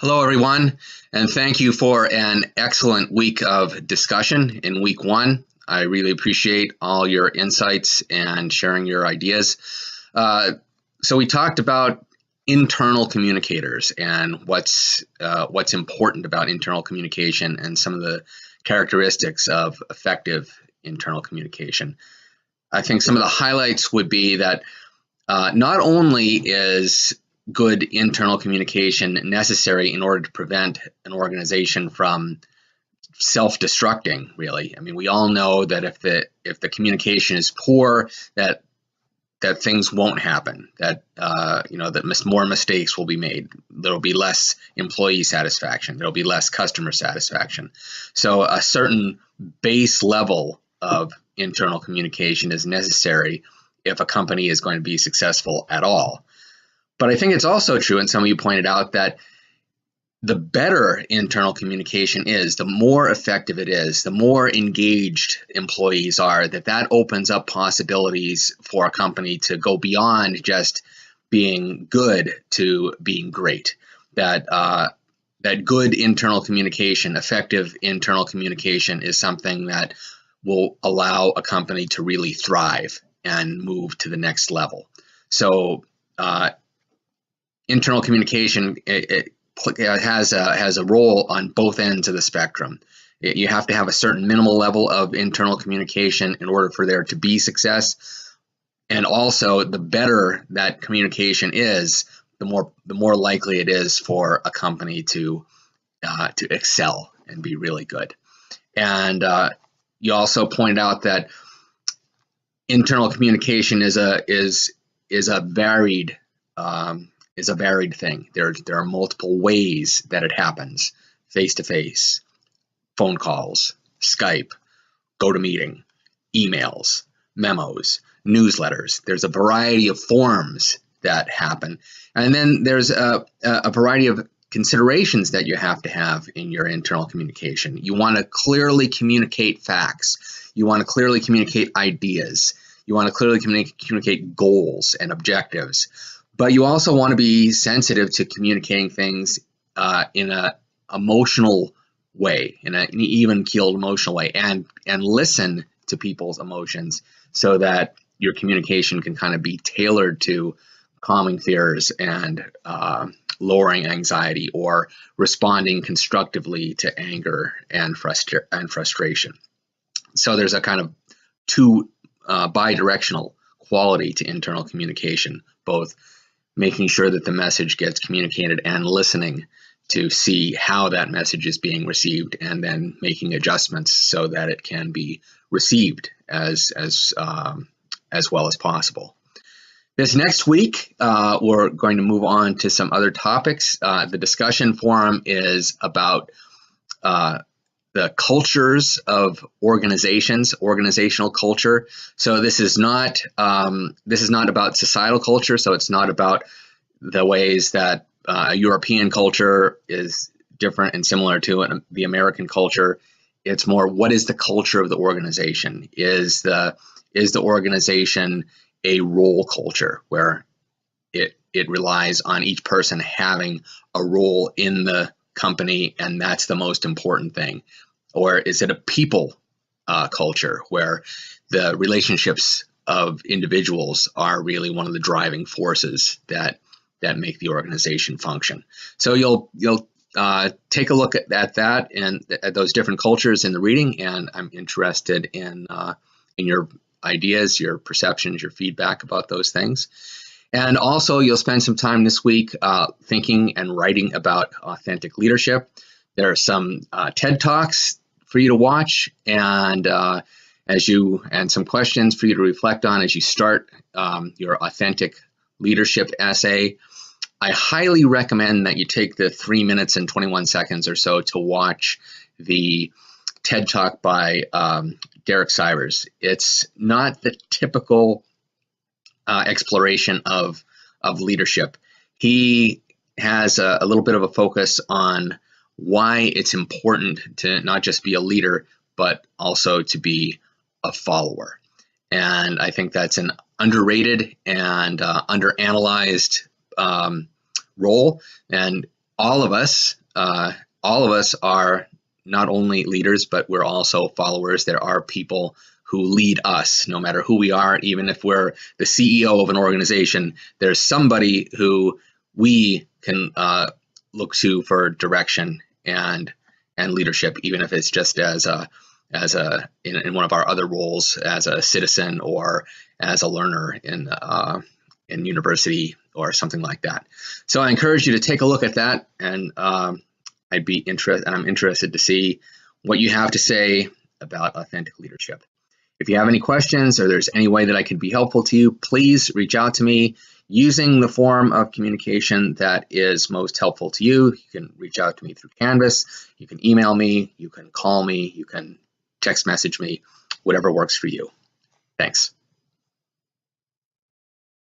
Hello, everyone, and thank you for an excellent week of discussion in week one. I really appreciate all your insights and sharing your ideas. So we talked about internal communicators and what's important about internal communication and some of the characteristics of effective internal communication. I think some of the highlights would be that not only is good internal communication necessary in order to prevent an organization from self-destructing, really. I mean, we all know that if the communication is poor, that things won't happen, that more mistakes will be made. There'll be less employee satisfaction, there'll be less customer satisfaction. So a certain base level of internal communication is necessary if a company is going to be successful at all. But I think it's also true, and some of you pointed out, that the better internal communication is, the more effective it is, the more engaged employees are, that opens up possibilities for a company to go beyond just being good to being great. That good internal communication, effective internal communication, is something that will allow a company to really thrive and move to the next level. So internal communication it has a role on both ends of the spectrum. You have to have a certain minimal level of internal communication in order for there to be success, and also the better that communication is, the more likely it is for a company to excel and be really good. And you also pointed out that internal communication is a varied thing. There are multiple ways that it happens: face-to-face, phone calls, Skype, GoToMeeting, emails, memos, newsletters. There's a variety of forms that happen. And then there's a variety of considerations that you have to have in your internal communication. You want to clearly communicate facts. You want to clearly communicate ideas. You want to clearly communicate goals and objectives. But you also want to be sensitive to communicating things in an emotional way, in an even-keeled emotional way, and listen to people's emotions so that your communication can kind of be tailored to calming fears and lowering anxiety, or responding constructively to anger and frustration. So there's a kind of two bi-directional quality to internal communication, both making sure that the message gets communicated and listening to see how that message is being received, and then making adjustments so that it can be received as well as possible. This next week, we're going to move on to some other topics. The discussion forum is about the cultures of organizations, organizational culture. So this is not about societal culture. So it's not about the ways that a European culture is different and similar to the American culture. It's more, what is the culture of the organization? Is the organization a role culture where it relies on each person having a role in the company, and that's the most important thing? Or is it a people culture where the relationships of individuals are really one of the driving forces that make the organization function? So you'll take a look at that and at those different cultures in the reading, and I'm interested in your ideas, your perceptions, your feedback about those things. And also, you'll spend some time this week thinking and writing about authentic leadership. There are some TED Talks for you to watch, and some questions for you to reflect on as you start your authentic leadership essay. I highly recommend that you take the 3 minutes and 21 seconds or so to watch the TED Talk by Derek Sivers. It's not the typical exploration of leadership. He has a little bit of a focus on why it's important to not just be a leader, but also to be a follower. And I think that's an underrated and underanalyzed role. And all of us are not only leaders, but we're also followers. There are people who lead us, no matter who we are. Even if we're the CEO of an organization, there's somebody who we can look to for direction and leadership, even if it's just as in one of our other roles as a citizen or as a learner in university or something like that. So I encourage you to take a look at that, and I'm interested to see what you have to say about authentic leadership. If you have any questions or there's any way that I could be helpful to you, please reach out to me using the form of communication that is most helpful to you. You can reach out to me through Canvas, you can email me, you can call me, you can text message me, whatever works for you. Thanks.